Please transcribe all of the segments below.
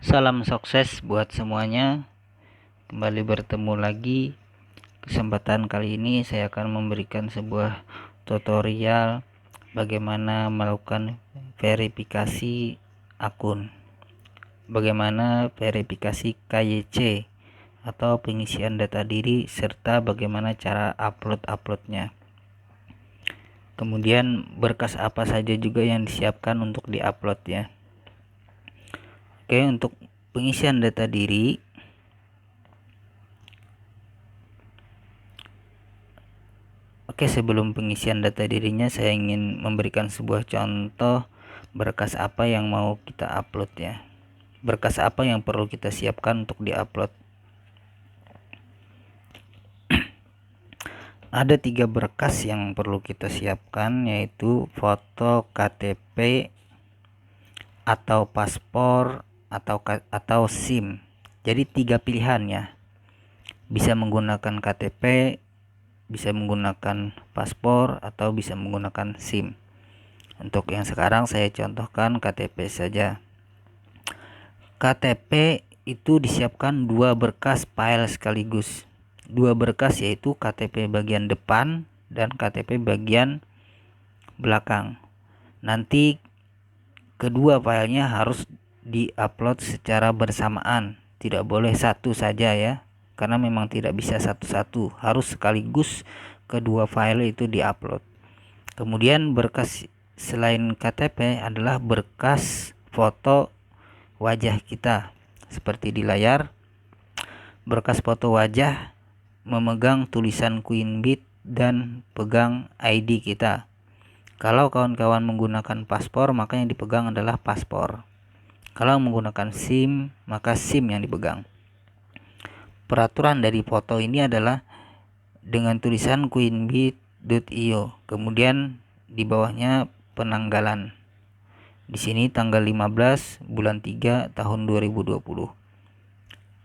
Salam sukses buat semuanya. Kembali bertemu lagi. Kesempatan kali ini saya akan memberikan sebuah tutorial bagaimana melakukan verifikasi akun. Bagaimana verifikasi KYC atau pengisian data diri serta bagaimana cara uploadnya. Kemudian berkas apa saja juga yang disiapkan untuk diupload ya. Oke, untuk pengisian data diri, sebelum pengisian data dirinya saya ingin memberikan sebuah contoh berkas apa yang mau kita upload ya. Berkas apa yang perlu kita siapkan untuk diupload. Ada 3 berkas yang perlu kita siapkan, yaitu foto KTP atau paspor atau SIM. Jadi 3 pilihan ya. Bisa menggunakan KTP, bisa menggunakan paspor, atau bisa menggunakan SIM. Untuk yang sekarang saya contohkan KTP saja. KTP itu disiapkan 2 berkas file sekaligus. 2 berkas yaitu KTP bagian depan dan KTP bagian belakang. Nanti kedua filenya harus diupload secara bersamaan, tidak boleh satu saja ya, karena memang tidak bisa satu-satu, harus sekaligus kedua file itu diupload. Kemudian berkas selain KTP adalah berkas foto wajah kita seperti di layar. Berkas foto wajah memegang tulisan Queenbit dan pegang ID kita. Kalau kawan-kawan menggunakan paspor, maka yang dipegang adalah paspor. Kalau menggunakan SIM, maka SIM yang dipegang. Peraturan dari foto ini adalah dengan tulisan queenbit.io. Kemudian di bawahnya penanggalan. Di sini tanggal 15 bulan 3 tahun 2020.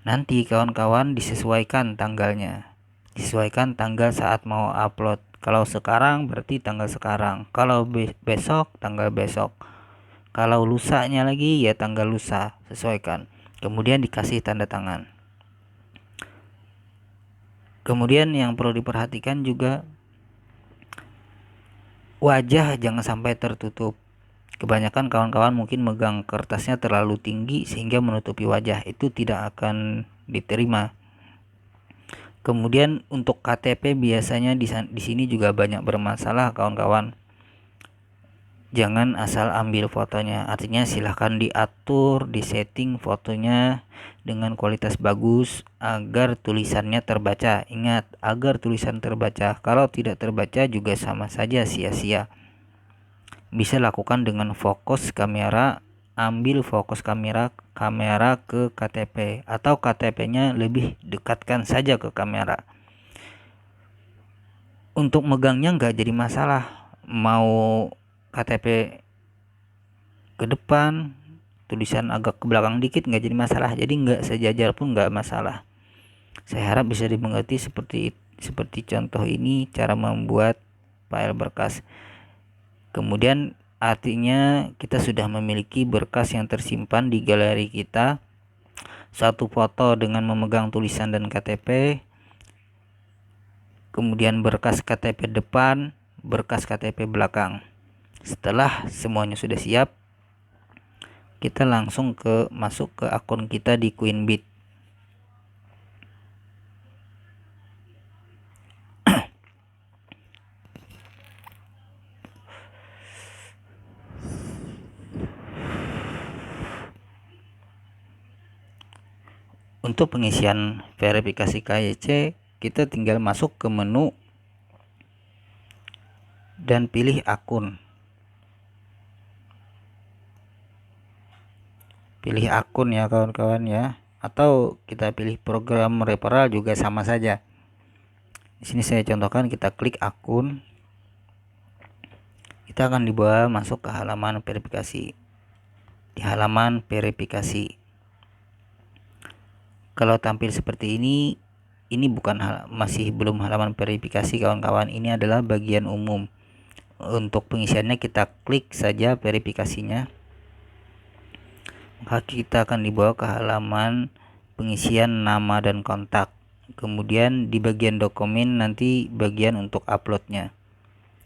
Nanti kawan-kawan disesuaikan tanggalnya. Disesuaikan tanggal saat mau upload. Kalau sekarang berarti tanggal sekarang. Kalau besok tanggal besok. Kalau lusanya lagi ya tanggal lusa, sesuaikan. Kemudian dikasih tanda tangan. Kemudian yang perlu diperhatikan juga wajah jangan sampai tertutup. Kebanyakan kawan-kawan mungkin megang kertasnya terlalu tinggi sehingga menutupi wajah, itu tidak akan diterima. Kemudian untuk KTP biasanya di sini juga banyak bermasalah kawan-kawan. Jangan asal ambil fotonya, artinya silahkan diatur, disetting fotonya dengan kualitas bagus agar tulisannya terbaca. Ingat, agar tulisan terbaca. Kalau tidak terbaca juga sama saja sia-sia. Bisa lakukan dengan fokus kamera, ambil fokus kamera ke KTP, atau KTP-nya lebih dekatkan saja ke kamera. Untuk megangnya nggak jadi masalah, mau KTP ke depan, tulisan agak ke belakang dikit nggak jadi masalah, jadi nggak sejajar pun nggak masalah. Saya harap bisa dimengerti seperti contoh ini cara membuat file berkas. Kemudian artinya kita sudah memiliki berkas yang tersimpan di galeri kita. Satu foto dengan memegang tulisan dan KTP. Kemudian berkas KTP depan, berkas KTP belakang. Setelah semuanya sudah siap, kita langsung masuk ke akun kita di Queenbit. Untuk pengisian verifikasi KYC, kita tinggal masuk ke menu dan pilih akun. Pilih akun ya kawan-kawan ya, atau kita pilih program referral juga sama saja. Di sini saya contohkan, kita klik akun. Kita akan dibawa masuk ke halaman verifikasi. Di halaman verifikasi, kalau tampil seperti ini masih belum halaman verifikasi kawan-kawan. Ini adalah bagian umum. Untuk pengisiannya kita klik saja verifikasinya. kita akan dibawa ke halaman pengisian nama dan kontak. Kemudian di bagian dokumen nanti bagian untuk uploadnya.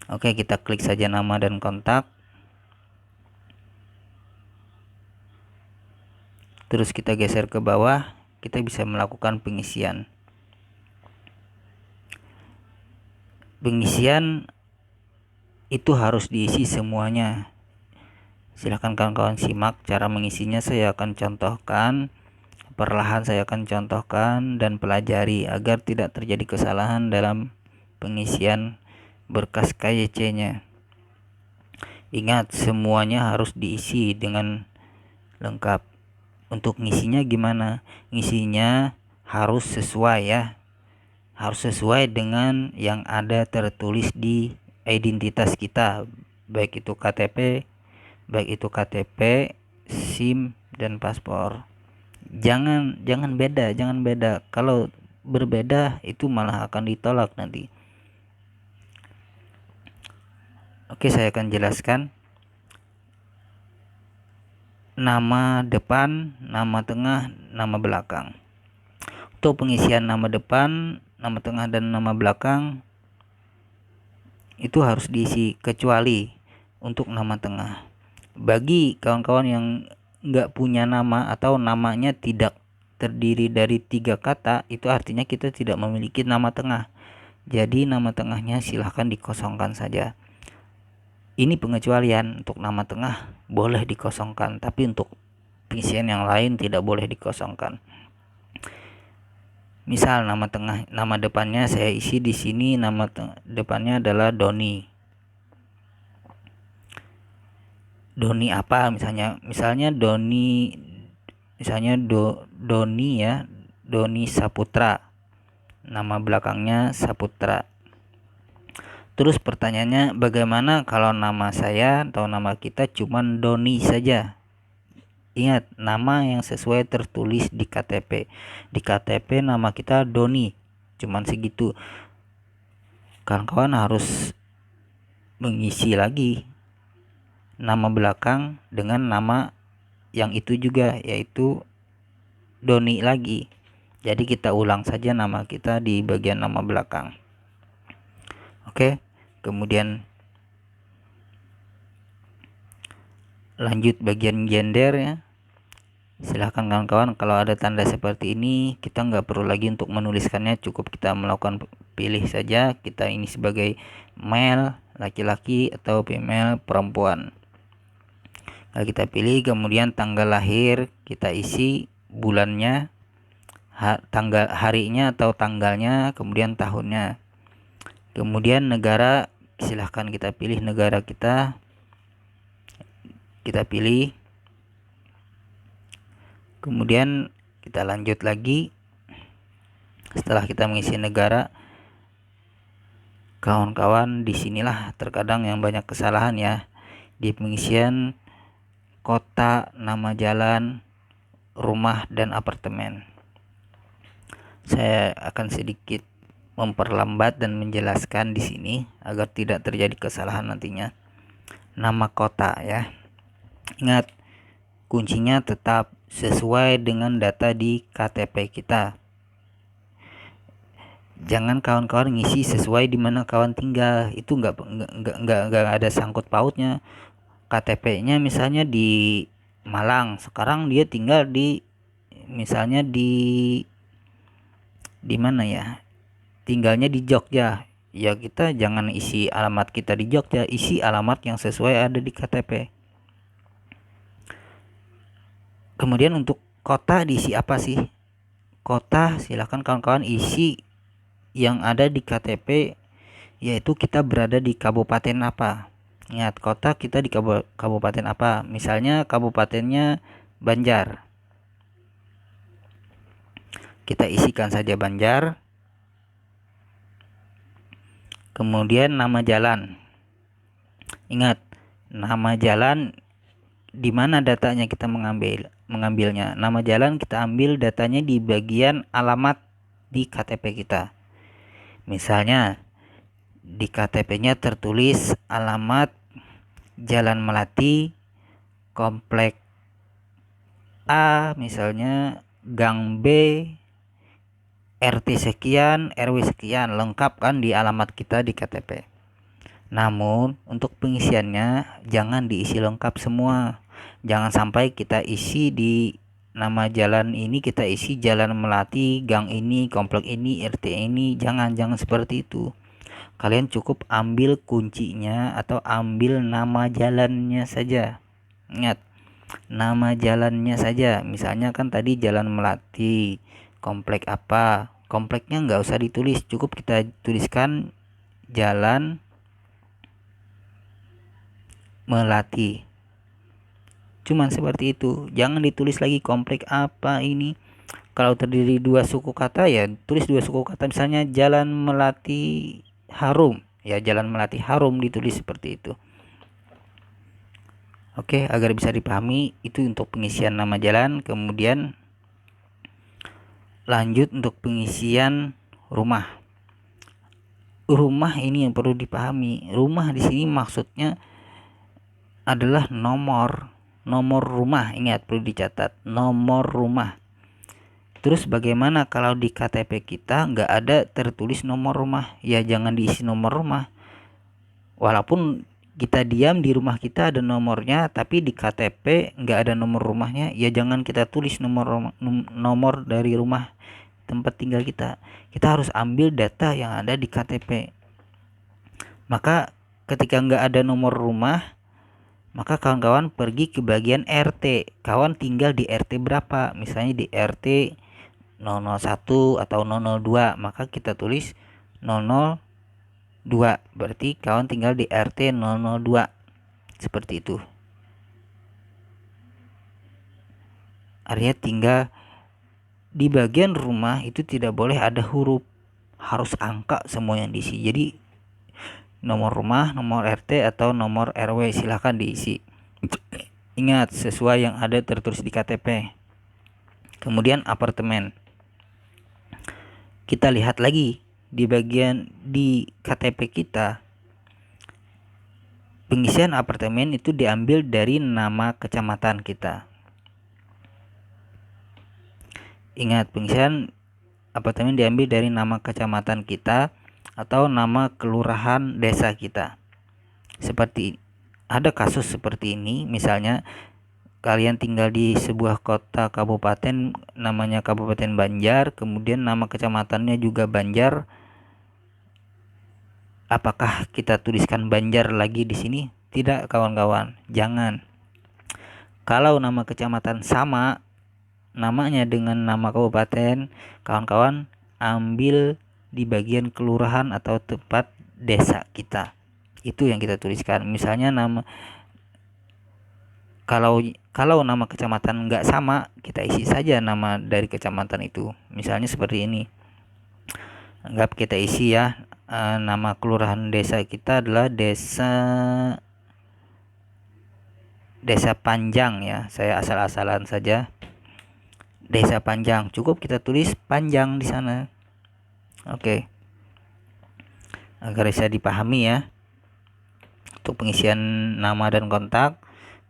Oke, kita klik saja nama dan kontak. Terus kita geser ke bawah, kita bisa melakukan pengisian. Pengisian itu harus diisi semuanya. Silahkan kawan-kawan simak cara mengisinya. Saya akan contohkan, perlahan saya akan contohkan dan pelajari agar tidak terjadi kesalahan dalam pengisian berkas KYC-nya. Ingat, semuanya harus diisi dengan lengkap. Untuk ngisinya gimana? Ngisinya harus sesuai ya. Harus sesuai dengan yang ada tertulis di identitas kita, baik itu KTP, SIM dan paspor. Jangan beda. Kalau berbeda itu malah akan ditolak nanti. Oke, saya akan jelaskan. Nama depan, nama tengah, nama belakang. Untuk pengisian nama depan, nama tengah, dan nama belakang itu harus diisi, kecuali untuk nama tengah. Bagi kawan-kawan yang nggak punya nama atau namanya tidak terdiri dari 3 kata, itu artinya kita tidak memiliki nama tengah. Jadi nama tengahnya silahkan dikosongkan saja. Ini pengecualian, untuk nama tengah boleh dikosongkan, tapi untuk pengisian yang lain tidak boleh dikosongkan. Misal nama depannya saya isi di sini, nama depannya adalah Doni. Doni apa misalnya Doni, Doni ya, Doni Saputra. Nama belakangnya Saputra. Terus pertanyaannya, bagaimana kalau nama saya atau nama kita cuman Doni saja? Ingat, nama yang sesuai tertulis di KTP. Di KTP nama kita Doni, cuman segitu. Kawan-kawan harus mengisi lagi nama belakang dengan nama yang itu juga, yaitu Doni lagi. Jadi kita ulang saja nama kita di bagian nama belakang. Oke, kemudian lanjut bagian gender ya. Silahkan kawan-kawan, kalau ada tanda seperti ini kita nggak perlu lagi untuk menuliskannya, cukup kita melakukan pilih saja kita ini sebagai male, laki-laki, atau female, perempuan. Nah, kita pilih, kemudian tanggal lahir kita isi, bulannya, tanggal harinya atau tanggalnya, kemudian tahunnya. Kemudian negara, silahkan kita pilih negara kita pilih. Kemudian kita lanjut lagi. Setelah kita mengisi negara, kawan-kawan, disinilah terkadang yang banyak kesalahan ya, di pengisian kota, nama jalan, rumah, dan apartemen. Saya akan sedikit memperlambat dan menjelaskan di sini agar tidak terjadi kesalahan nantinya. Nama kota ya. Ingat, kuncinya tetap sesuai dengan data di KTP kita. Jangan kawan-kawan ngisi sesuai di mana kawan tinggal. Itu nggak ada sangkut pautnya. KTP-nya misalnya di Malang, sekarang dia tinggal di misalnya di mana ya? Tinggalnya di Jogja. Ya kita jangan isi alamat kita di Jogja, isi alamat yang sesuai ada di KTP. Kemudian untuk kota diisi apa sih? Kota silahkan kawan-kawan isi yang ada di KTP, yaitu kita berada di kabupaten apa. Ingat, kota kita di kabupaten apa. Misalnya kabupatennya Banjar, kita isikan saja Banjar. Kemudian nama jalan. Ingat, nama jalan di mana datanya kita mengambilnya. Nama jalan kita ambil datanya di bagian alamat di KTP kita. Misalnya di KTP-nya tertulis alamat Jalan Melati, Komplek A, misalnya gang B, RT sekian, RW sekian, lengkap kan di alamat kita di KTP. Namun untuk pengisiannya jangan diisi lengkap semua. Jangan sampai kita isi di nama jalan ini, kita isi Jalan Melati, gang ini, komplek ini, RT ini. Jangan seperti itu. Kalian cukup ambil kuncinya atau ambil nama jalannya saja. Ingat, nama jalannya saja. Misalnya kan tadi Jalan Melati, komplek apa? Kompleknya nggak usah ditulis, cukup kita tuliskan Jalan Melati. Cuman seperti itu. Jangan ditulis lagi komplek apa ini. Kalau terdiri dua suku kata ya tulis dua suku kata, misalnya Jalan Melati Harum. Ya Jalan Melati Harum ditulis seperti itu. Oke, agar bisa dipahami itu untuk pengisian nama jalan. Kemudian lanjut untuk pengisian rumah. Rumah ini yang perlu dipahami. Rumah di sini maksudnya adalah nomor rumah. Ingat, perlu dicatat nomor rumah. Terus bagaimana kalau di KTP kita nggak ada tertulis nomor rumah? Ya jangan diisi nomor rumah. Walaupun kita diam di rumah kita ada nomornya, tapi di KTP nggak ada nomor rumahnya, ya jangan kita tulis nomor dari rumah tempat tinggal kita. Kita harus ambil data yang ada di KTP. Maka ketika nggak ada nomor rumah, maka kawan-kawan pergi ke bagian RT. Kawan tinggal di RT berapa? Misalnya di RT 001 atau 002, maka kita tulis 002. Berarti kawan tinggal di RT 002. Seperti itu. Artinya tinggal di bagian rumah itu tidak boleh ada huruf, harus angka semua yang diisi. Jadi nomor rumah, nomor RT atau nomor RW silahkan diisi. Ingat, sesuai yang ada tertulis di KTP. Kemudian apartemen. Kita lihat lagi di bagian di KTP kita. Pengisian apartemen itu diambil dari nama kecamatan kita. Ingat, pengisian apartemen diambil dari nama kecamatan kita atau nama kelurahan desa kita. Seperti ada kasus seperti ini, misalnya kalian tinggal di sebuah kota kabupaten namanya Kabupaten Banjar, kemudian nama kecamatannya juga Banjar. Apakah kita tuliskan Banjar lagi di sini? Tidak, kawan-kawan. Jangan. Kalau nama kecamatan sama namanya dengan nama kabupaten, kawan-kawan ambil di bagian kelurahan atau tempat desa kita. Itu yang kita tuliskan. Misalnya kalau nama kecamatan nggak sama, kita isi saja nama dari kecamatan itu. Misalnya seperti ini. Anggap kita isi ya, nama kelurahan desa kita adalah desa Panjang ya. Saya asal-asalan saja. Desa Panjang, cukup kita tulis Panjang di sana. Oke. Agar bisa dipahami ya. Untuk pengisian nama dan kontak,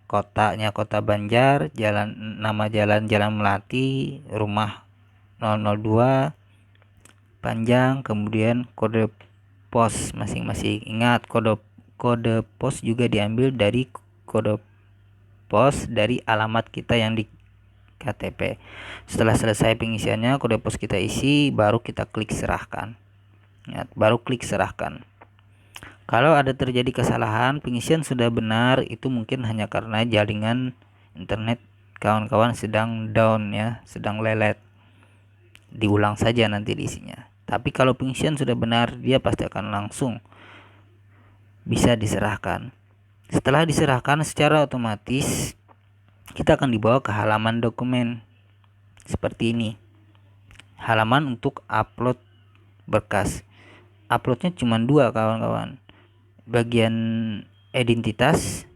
kotanya Kota Banjar, nama jalan Melati, rumah 002, Panjang, kemudian kode pos masing-masing. Ingat, kode pos juga diambil dari kode pos dari alamat kita yang di KTP. Setelah selesai pengisiannya, kode pos kita isi, baru kita klik serahkan. Ingat, baru klik serahkan. Kalau ada terjadi kesalahan, pengisian sudah benar, itu mungkin hanya karena jaringan internet kawan-kawan sedang down ya, sedang lelet. Diulang saja nanti diisinya. Tapi kalau pengisian sudah benar, dia pasti akan langsung bisa diserahkan. Setelah diserahkan, secara otomatis kita akan dibawa ke halaman dokumen seperti ini. Halaman untuk upload berkas. Uploadnya cuma 2 kawan-kawan. Bagian identitas,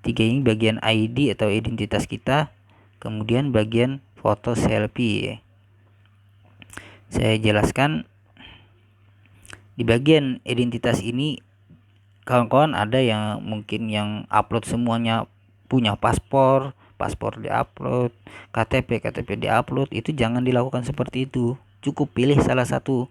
3 ini bagian ID atau identitas kita. Kemudian bagian foto selfie. Saya jelaskan di bagian identitas ini, kawan-kawan ada yang mungkin yang upload semuanya punya paspor, paspor diupload, KTP diupload, itu jangan dilakukan seperti itu. Cukup pilih salah satu.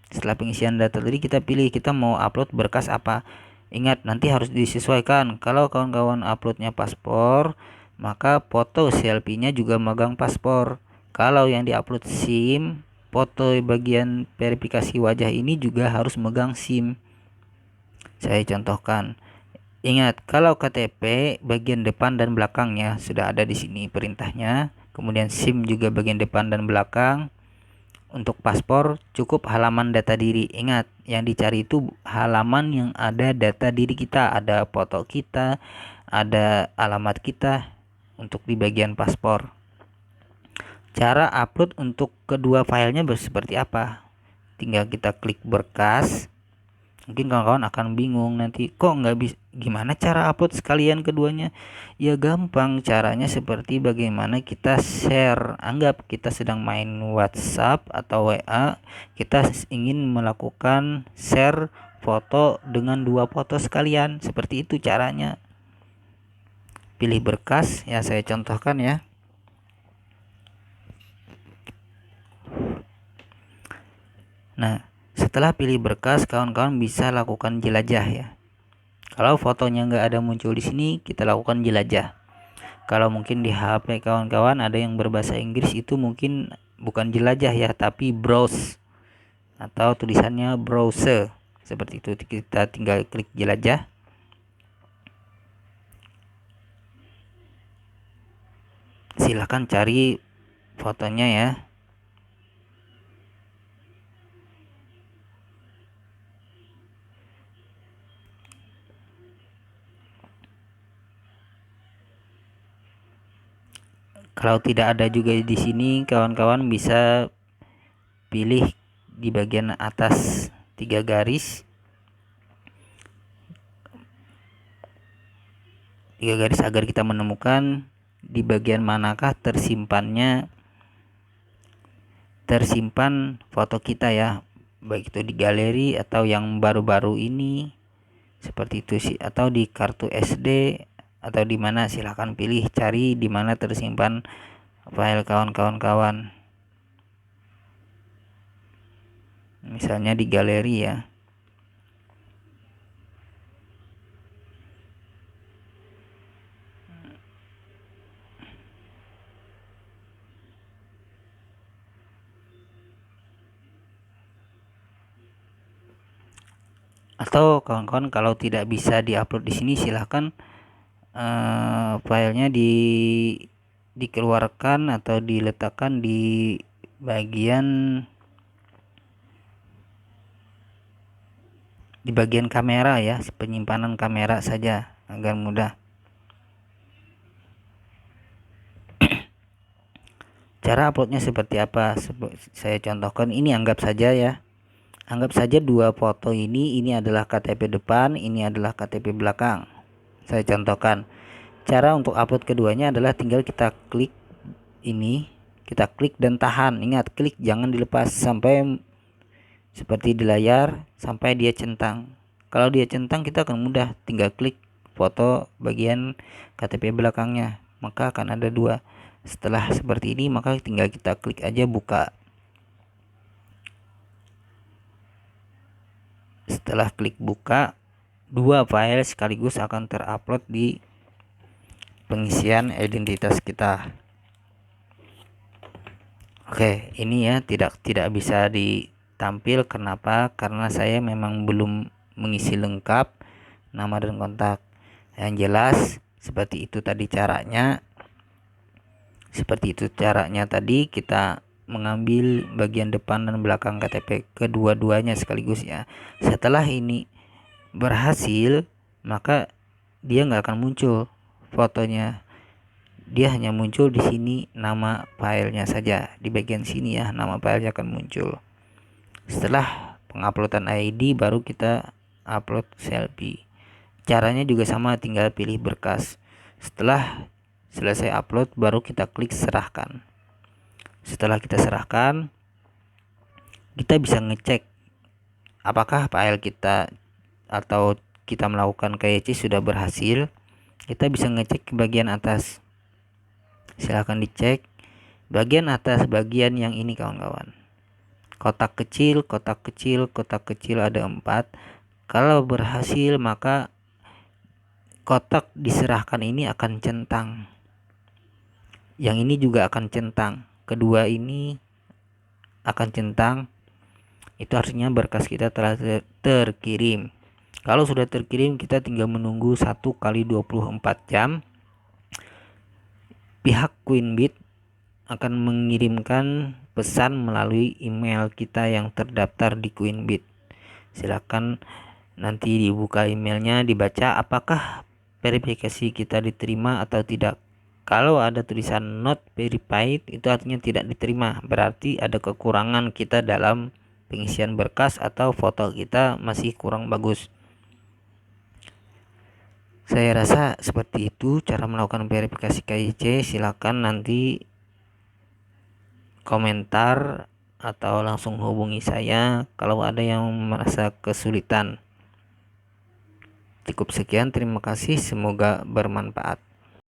Setelah pengisian data tadi kita pilih kita mau upload berkas apa. Ingat nanti harus disesuaikan. Kalau kawan-kawan uploadnya paspor, maka foto selfie-nya juga megang paspor. Kalau yang diupload SIM, foto bagian verifikasi wajah ini juga harus megang SIM. Saya contohkan. Ingat, kalau KTP bagian depan dan belakangnya sudah ada di sini perintahnya. Kemudian SIM juga bagian depan dan belakang. Untuk paspor cukup halaman data diri. Ingat, yang dicari itu halaman yang ada data diri kita, ada foto kita, ada alamat kita untuk di bagian paspor. Cara upload untuk kedua filenya seperti apa? Tinggal kita klik berkas. Mungkin kawan-kawan akan bingung nanti kok nggak bisa, gimana cara upload sekalian keduanya? Ya gampang, caranya seperti bagaimana kita share. Anggap kita sedang main WhatsApp atau WA, kita ingin melakukan share foto dengan dua foto sekalian. Seperti itu caranya. Pilih berkas, ya saya contohkan ya. Nah, setelah pilih berkas, kawan-kawan bisa lakukan jelajah ya. Kalau fotonya nggak ada muncul di sini, kita lakukan jelajah. Kalau mungkin di HP kawan-kawan ada yang berbahasa Inggris, itu mungkin bukan jelajah ya, tapi browse atau tulisannya browser. Seperti itu, kita tinggal klik jelajah. Silahkan cari fotonya ya. Kalau tidak ada juga di sini, kawan-kawan bisa pilih di bagian atas 3 garis. 3 garis agar kita menemukan di bagian manakah tersimpan foto kita ya, baik itu di galeri atau yang baru-baru ini seperti itu sih, atau di kartu SD atau di mana, silahkan pilih cari di mana tersimpan file kawan-kawan, misalnya di galeri ya. Atau kawan-kawan kalau tidak bisa diupload di sini, silahkan filenya dikeluarkan atau diletakkan di bagian kamera ya, penyimpanan kamera saja agar mudah. Cara uploadnya seperti apa? Saya contohkan ini, anggap saja ya. Anggap saja dua foto ini adalah KTP depan, ini adalah KTP belakang. Saya contohkan. Cara untuk upload keduanya adalah tinggal kita klik ini, kita klik dan tahan. Ingat, klik jangan dilepas sampai seperti di layar, sampai dia centang. Kalau dia centang, kita akan mudah tinggal klik foto bagian KTP belakangnya, maka akan ada dua. Setelah seperti ini, maka tinggal kita klik aja buka. Setelah klik buka, dua file sekaligus akan terupload di pengisian identitas kita. Oke, ini ya tidak bisa ditampil. Kenapa? Karena saya memang belum mengisi lengkap nama dan kontak. Yang jelas seperti itu tadi caranya. Tadi kita mengambil bagian depan dan belakang KTP kedua-duanya sekaligus ya. Setelah ini berhasil, maka dia nggak akan muncul fotonya, dia hanya muncul di sini nama filenya saja. Di bagian sini ya, nama filenya akan muncul. Setelah penguploadan ID baru kita upload selfie. Caranya juga sama, tinggal pilih berkas. Setelah selesai upload baru kita klik serahkan. Setelah kita serahkan, kita bisa ngecek apakah file kita atau kita melakukan KYC sudah berhasil. Kita bisa ngecek ke bagian atas. Silahkan dicek bagian atas, bagian yang ini kawan-kawan. Kotak kecil, kotak kecil, kotak kecil ada 4. Kalau berhasil maka kotak diserahkan ini akan centang. Yang ini juga akan centang. Kedua ini akan centang. Itu artinya berkas kita telah terkirim. Kalau sudah terkirim, kita tinggal menunggu 1 kali 24 jam. Pihak Queenbit akan mengirimkan pesan melalui email kita yang terdaftar di Queenbit. Silakan nanti dibuka emailnya, dibaca apakah verifikasi kita diterima atau tidak. Kalau ada tulisan not verified, itu artinya tidak diterima, berarti ada kekurangan kita dalam pengisian berkas atau foto kita masih kurang bagus. Saya rasa seperti itu cara melakukan verifikasi KIC. Silakan nanti komentar atau langsung hubungi saya kalau ada yang merasa kesulitan. Cukup sekian, terima kasih, semoga bermanfaat.